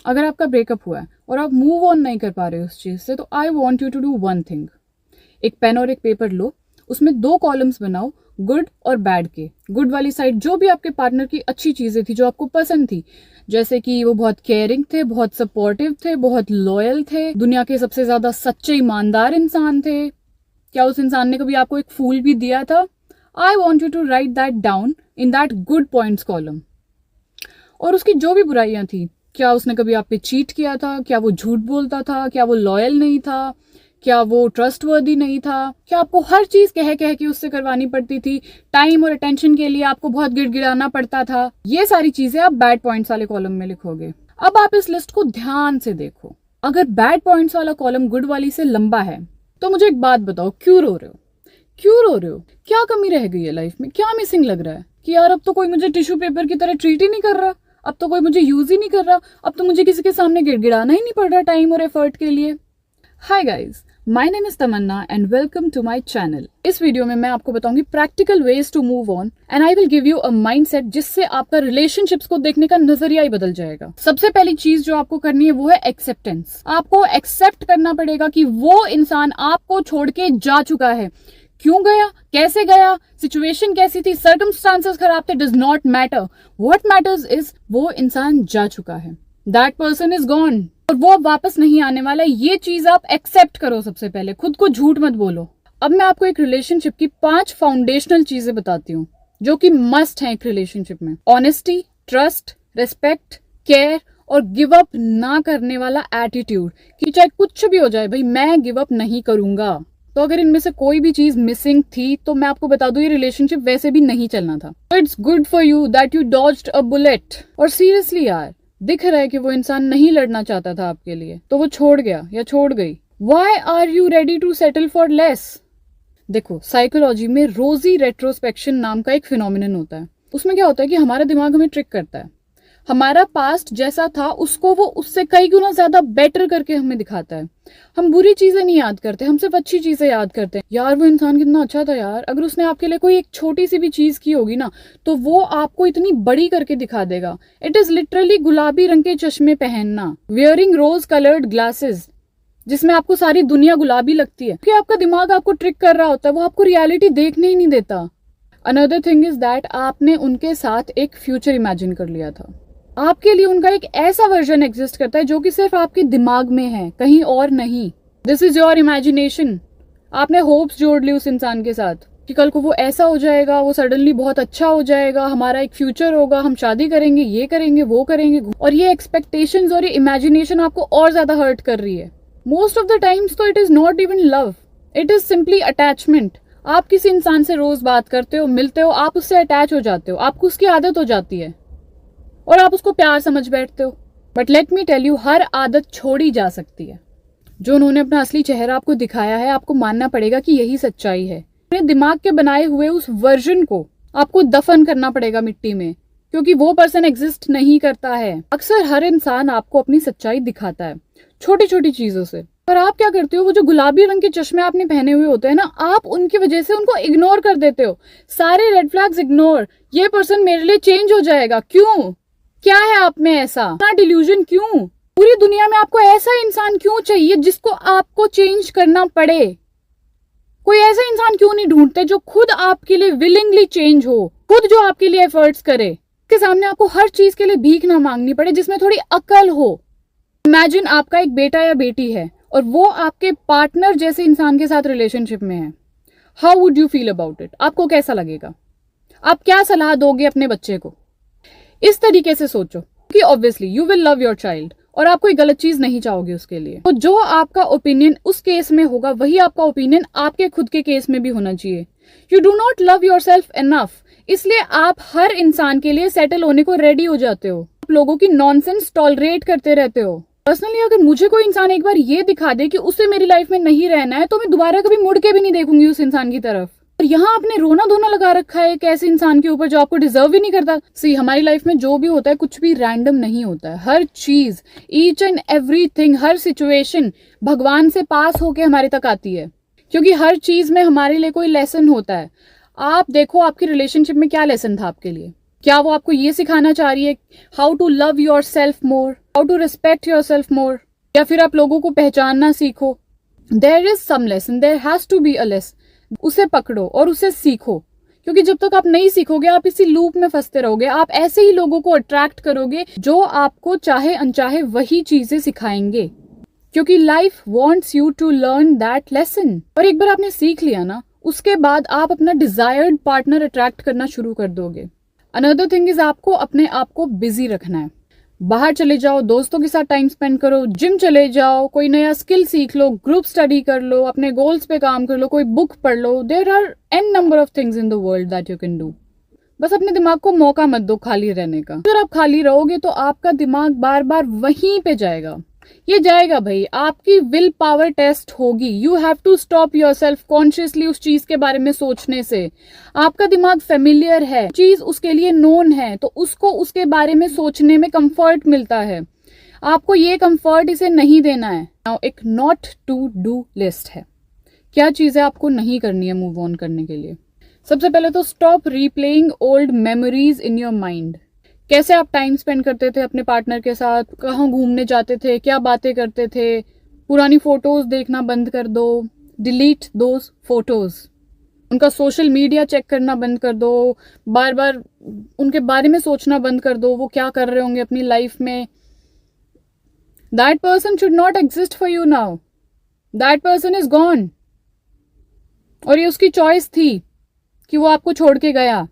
अगर आपका ब्रेकअप हुआ है और आप मूव ऑन नहीं कर पा रहे हो उस चीज से, तो I want you to do one thing. एक पेन और एक पेपर लो, उसमें 2 कॉलम्स बनाओ, गुड और बैड के। गुड वाली साइड जो भी आपके पार्टनर की अच्छी चीजें थी, जो आपको पसंद थी, जैसे कि वो बहुत केयरिंग थे, बहुत सपोर्टिव थे, बहुत लॉयल थे, दुनिया के सबसे ज्यादा सच्चे ईमानदार इंसान थे, क्या उस इंसान ने कभी आपको एक फूल भी दिया था? I want you to write that down in that good points column. और उसकी जो भी बुराइयां थी, क्या उसने कभी आप पे चीट किया था, क्या वो झूठ बोलता था, क्या वो लॉयल नहीं था, क्या वो ट्रस्टवर्दी नहीं था, क्या आपको हर चीज कह कह के उससे करवानी पड़ती थी, टाइम और अटेंशन के लिए आपको बहुत गिड़गिड़ाना पड़ता था, ये सारी चीजें आप बैड पॉइंट्स वाले कॉलम में लिखोगे। अब आप इस लिस्ट को ध्यान से देखो। अगर बैड पॉइंट्स वाला कॉलम गुड वाली से लंबा है, तो मुझे एक बात बताओ, क्यों रो रहे हो? क्यों रो रहे हो? क्या कमी रह गई है लाइफ में? क्या मिसिंग लग रहा है कि यार अब तो कोई मुझे टिश्यू पेपर की तरह ट्रीट ही नहीं कर रहा, अब तो कोई मुझे यूज ही नहीं कर रहा, अब तो मुझे किसी के सामने गिड़गिड़ाना ही नहीं पड़ रहा टाइम और एफर्ट के लिए। Hi guys, my name is Tamanna and welcome to my channel. इस वीडियो में मैं आपको बताऊंगी practical ways to move on and I will give you a mindset जिससे आपका रिलेशनशिप्स को देखने का नजरिया ही बदल जाएगा। सबसे पहली चीज जो आपको करनी है वो है एक्सेप्टेंस। आपको एक्सेप्ट करना पड़ेगा कि वो इंसान आपको छोड़ के जा चुका है। क्यों गया, कैसे गया, सिचुएशन कैसी थी, सर्कमस्टांसेस खराब थे, does not matter. What matters is वो इंसान जा चुका है, दैट पर्सन इज गॉन और वो अब वापस नहीं आने वाला है। ये चीज आप एक्सेप्ट करो। सबसे पहले खुद को झूठ मत बोलो। अब मैं आपको एक रिलेशनशिप की 5 फाउंडेशनल चीजें बताती हूँ जो कि मस्ट है एक रिलेशनशिप में। ऑनेस्टी, ट्रस्ट, रिस्पेक्ट, केयर और गिव अप ना करने वाला एटीट्यूड कि चाहे कुछ भी हो जाए भाई मैं गिव अप नहीं करूंगा। तो अगर इनमें से कोई भी चीज मिसिंग थी तो मैं आपको बता दूं ये रिलेशनशिप वैसे भी नहीं चलना था। It's good for you that you dodged a bullet. और सीरियसली यार, दिख रहा है कि वो इंसान नहीं लड़ना चाहता था आपके लिए, तो वो छोड़ गया या छोड़ गई। Why are you ready to settle for less? देखो, साइकोलॉजी में रोजी रेट्रोस्पेक्शन नाम का एक फिनोमिनन होता है। उसमें क्या होता है कि हमारा दिमाग हमें ट्रिक करता है। हमारा पास्ट जैसा था उसको वो उससे कई गुना ज्यादा बेटर करके हमें दिखाता है। हम बुरी चीजें नहीं याद करते, हम सिर्फ अच्छी चीजें याद करते हैं। यार वो इंसान कितना अच्छा था यार, अगर उसने आपके लिए कोई एक छोटी सी भी चीज की होगी ना तो वो आपको इतनी बड़ी करके दिखा देगा। इट इज लिटरली गुलाबी रंग के चश्मे पहनना, वेयरिंग रोज कलर्ड ग्लासेस, जिसमें आपको सारी दुनिया गुलाबी लगती है क्योंकि आपका दिमाग आपको ट्रिक कर रहा होता है, वो आपको रियलिटी देखने ही नहीं देता। अनदर थिंग इज दैट आपने उनके साथ एक फ्यूचर इमेजिन कर लिया था। आपके लिए उनका एक ऐसा वर्जन एग्जिस्ट करता है जो कि सिर्फ आपके दिमाग में है, कहीं और नहीं। This is your imagination. आपने होप्स जोड़ ली उस इंसान के साथ कि कल को वो ऐसा हो जाएगा, वो सडनली बहुत अच्छा हो जाएगा, हमारा एक फ्यूचर होगा, हम शादी करेंगे, ये करेंगे, वो करेंगे। और ये एक्सपेक्टेशंस और ये इमेजिनेशन आपको और ज्यादा हर्ट कर रही है। मोस्ट ऑफ द टाइम्स तो it is not even love, it is simply attachment. आप किसी इंसान से रोज बात करते हो, मिलते हो, आप उससे अटैच हो जाते हो, आपको उसकी आदत हो जाती है और आप उसको प्यार समझ बैठते हो। But let me tell you, हर आदत छोड़ी जा सकती है। जो उन्होंने अपना असली चेहरा आपको दिखाया है, आपको मानना पड़ेगा कि यही सच्चाई है। अपने दिमाग के बनाए हुए उस वर्जन को आपको दफन करना पड़ेगा मिट्टी में, क्योंकि वो पर्सन एग्जिस्ट नहीं करता है। अक्सर हर इंसान आपको अपनी सच्चाई दिखाता है छोटी छोटी चीजों से, पर आप क्या करते हो, वो जो गुलाबी रंग के चश्मे आपने पहने हुए होते हैं ना, आप उनकी वजह से उनको इग्नोर कर देते हो। सारे रेड फ्लैग्स इग्नोर, ये पर्सन मेरे लिए चेंज हो जाएगा। क्यों? क्या है आप में ऐसा? इतना डिल्यूजन क्यों? पूरी दुनिया में आपको ऐसा इंसान क्यों चाहिए जिसको आपको चेंज करना पड़े? कोई ऐसा इंसान क्यों नहीं ढूंढते जो खुद आपके लिए विलिंगली चेंज हो, खुद जो आपके लिए एफर्ट्स करे, के सामने आपको हर चीज के लिए भीख ना मांगनी पड़े, जिसमें थोड़ी अकल हो। इमेजिन आपका एक बेटा या बेटी है और वो आपके पार्टनर जैसे इंसान के साथ रिलेशनशिप में है। How would you feel about it? आपको कैसा लगेगा? आप क्या सलाह दोगे अपने बच्चे को? इस तरीके से सोचो कि obviously you will love your child और आप कोई गलत चीज नहीं चाहोगे उसके लिए। तो जो आपका ओपिनियन उस केस में होगा वही आपका ओपिनियन आपके खुद के केस में भी होना चाहिए। You do not love your self enough, इसलिए आप हर इंसान के लिए सेटल होने को रेडी हो जाते हो। आप लोगों की नॉनसेंस टॉलरेट करते रहते हो। पर्सनली अगर मुझे कोई इंसान एक बार ये दिखा दे कि उसे मेरी लाइफ में नहीं रहना है तो मैं दोबारा कभी मुड़ के भी नहीं देखूंगी उस इंसान की तरफ। और यहाँ आपने रोना धोना लगा रखा है एक ऐसे इंसान के ऊपर जो आपको डिजर्व ही नहीं करता। सी, हमारी लाइफ में जो भी होता है कुछ भी रैंडम नहीं होता है। हर चीज, each and everything, her situation भगवान से पास होके हमारे तक आती है, क्योंकि हर चीज में हमारे लिए कोई लेसन होता है। आप देखो आपकी रिलेशनशिप में क्या लेसन था आपके लिए, क्या वो आपको ये सिखाना चाह रही है how to love yourself more, how to respect yourself more, या फिर आप लोगों को पहचानना सीखो? There is some lesson, there has to be a lesson. उसे पकड़ो और उसे सीखो, क्योंकि जब तक आप नहीं सीखोगे आप इसी लूप में फंसते रहोगे। आप ऐसे ही लोगों को अट्रैक्ट करोगे जो आपको चाहे अनचाहे वही चीजें सिखाएंगे, क्योंकि life wants you to learn that lesson. और एक बार आपने सीख लिया ना, उसके बाद आप अपना डिजायर्ड पार्टनर अट्रैक्ट करना शुरू कर दोगे। अनदर थिंग इज आपको अपने आप को बिजी रखना है। बाहर चले जाओ, दोस्तों के साथ टाइम स्पेंड करो, जिम चले जाओ, कोई नया स्किल सीख लो, ग्रुप स्टडी कर लो, अपने गोल्स पे काम कर लो, कोई बुक पढ़ लो। There are an number of things in the world that you can do. बस अपने दिमाग को मौका मत दो खाली रहने का। अगर आप खाली रहोगे तो आपका दिमाग बार बार वहीं पे जाएगा। ये जाएगा भाई, आपकी विल पावर टेस्ट होगी। You have to stop yourself consciously उस चीज के बारे में सोचने से। आपका दिमाग फेमिलियर है, चीज उसके लिए नोन है, तो उसको उसके बारे में सोचने में कंफर्ट मिलता है। आपको ये कंफर्ट इसे नहीं देना है। नाउ एक नॉट टू डू लिस्ट है, क्या चीजें आपको नहीं करनी है मूव ऑन करने के लिए। सबसे पहले तो stop replaying old memories in your mind. कैसे आप टाइम स्पेंड करते थे अपने पार्टनर के साथ, कहाँ घूमने जाते थे, क्या बातें करते थे, पुरानी फोटोज देखना बंद कर दो। Delete those photos. उनका सोशल मीडिया चेक करना बंद कर दो। बार बार उनके बारे में सोचना बंद कर दो, वो क्या कर रहे होंगे अपनी लाइफ में। That person should not exist for you now. That person is gone. और ये उसकी चॉइस थी कि वो आपको छोड़ के गया,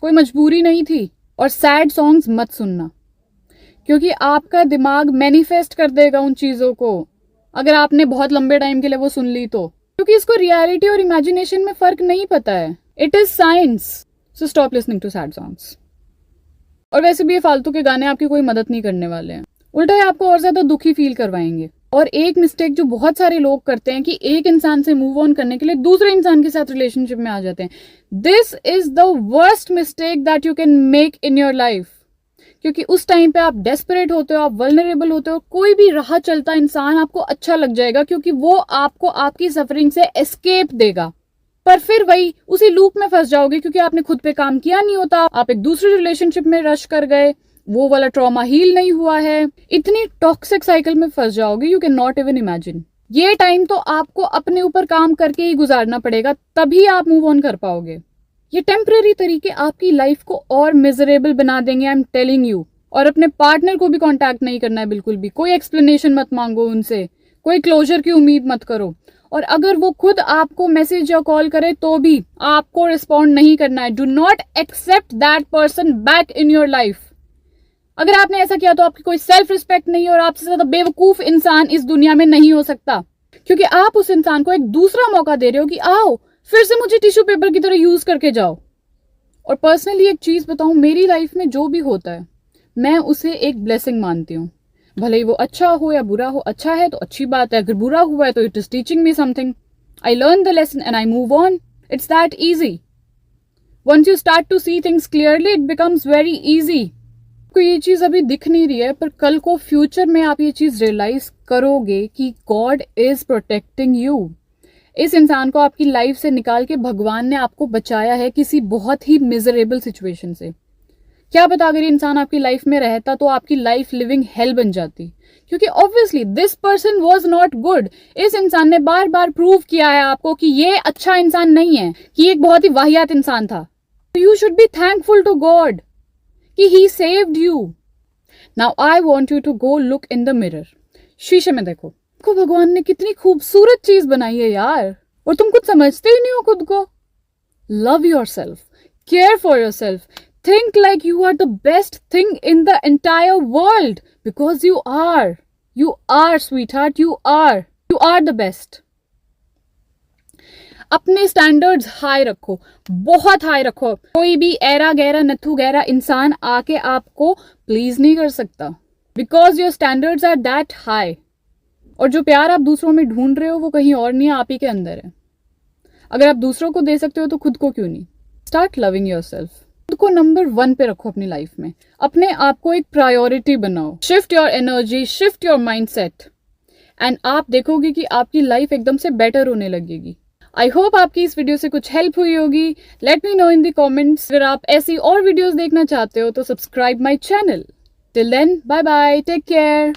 कोई मजबूरी नहीं थी। और सैड सॉन्ग्स मत सुनना, क्योंकि आपका दिमाग मैनिफेस्ट कर देगा उन चीजों को, अगर आपने बहुत लंबे टाइम के लिए वो सुन ली तो। क्योंकि इसको रियलिटी और इमेजिनेशन में फर्क नहीं पता है। It is science. So stop listening to sad songs. और वैसे भी ये फालतू के गाने आपकी कोई मदद नहीं करने वाले हैं, उल्टा ही आपको और ज्यादा दुखी फील करवाएंगे। और एक मिस्टेक जो बहुत सारे लोग करते हैं कि एक इंसान से मूव ऑन करने के लिए दूसरे इंसान के साथ रिलेशनशिप में आ जाते हैं। This is the worst mistake that you can make in your life. क्योंकि उस टाइम पे आप डेस्परेट होते हो, आप वल्नरेबल होते हो। कोई भी राह चलता इंसान आपको अच्छा लग जाएगा, क्योंकि वो आपको आपकी सफरिंग से एस्केप देगा। पर फिर वही उसी लूप में फंस जाओगे, क्योंकि आपने खुद पे काम किया नहीं होता। आप एक दूसरे रिलेशनशिप में रश कर गए, वो वाला ट्रॉमा हील नहीं हुआ है। इतनी टॉक्सिक साइकिल में फंस जाओगे, you can not even imagine. ये टाइम तो आपको अपने ऊपर काम करके ही गुजारना पड़ेगा, तभी आप मूव ऑन कर पाओगे। ये टेम्परेरी तरीके आपकी लाइफ को और मिजरेबल बना देंगे, आई एम टेलिंग यू। और अपने पार्टनर को भी कांटेक्ट नहीं करना है बिल्कुल भी। कोई एक्सप्लेनेशन मत मांगो उनसे, कोई क्लोजर की उम्मीद मत करो। और अगर वो खुद आपको मैसेज या कॉल करे तो भी आपको रिस्पॉन्ड नहीं करना है। Do not accept that person back in your life. अगर आपने ऐसा किया तो आपकी कोई सेल्फ रिस्पेक्ट नहीं है, और आपसे ज्यादा बेवकूफ इंसान इस दुनिया में नहीं हो सकता। क्योंकि आप उस इंसान को एक दूसरा मौका दे रहे हो कि आओ फिर से मुझे टिश्यू पेपर की तरह यूज करके जाओ। और पर्सनली एक चीज बताऊं, मेरी लाइफ में जो भी होता है मैं उसे एक ब्लेसिंग मानती हूँ। भले ही वो अच्छा हो या बुरा हो। अच्छा है तो अच्छी बात है, अगर बुरा हुआ है तो it is teaching me something. I learn the lesson and I move on. It's that easy. Once you start to see things clearly it becomes very easy. आपको ये चीज अभी दिख नहीं रही है, पर कल को फ्यूचर में आप ये चीज रियलाइज करोगे कि गॉड इज प्रोटेक्टिंग यू। इस इंसान को आपकी लाइफ से निकाल के भगवान ने आपको बचाया है किसी बहुत ही मिजरेबल सिचुएशन से। क्या पता अगर ये इंसान आपकी लाइफ में रहता तो आपकी लाइफ लिविंग हेल बन जाती, क्योंकि obviously this person was not good. इस इंसान ने बार बार प्रूव किया है आपको कि ये अच्छा इंसान नहीं है, कि एक बहुत ही वाहियात इंसान था। You should be thankful to God कि he saved you. Now I want you to go look in the mirror. शीशे में देखो भगवान ने कितनी खूबसूरत चीज बनाई है यार, और तुम कुछ समझते ही नहीं हो खुद को। Love yourself, care for yourself, think like you are the best thing in the entire world, because you are sweetheart, you are the best. अपने स्टैंडर्ड्स हाई रखो, बहुत हाई रखो। कोई भी ऐरा गहरा नथु गहरा इंसान आके आपको प्लीज नहीं कर सकता, because your standards are that high. और जो प्यार आप दूसरों में ढूंढ रहे हो वो कहीं और नहीं है, आप ही के अंदर है। अगर आप दूसरों को दे सकते हो तो खुद को क्यों नहीं। Start loving yourself. खुद को नंबर 1 पे रखो अपनी लाइफ में। अपने आप को एक प्रायोरिटी बनाओ। Shift your energy, shift your mindset, and आप देखोगे कि आपकी लाइफ एकदम से बेटर होने लगेगी। आई होप आपकी इस वीडियो से कुछ हेल्प हुई होगी। Let me know in the comments. अगर आप ऐसी और वीडियोस देखना चाहते हो तो subscribe my channel. Till then, bye bye, take care.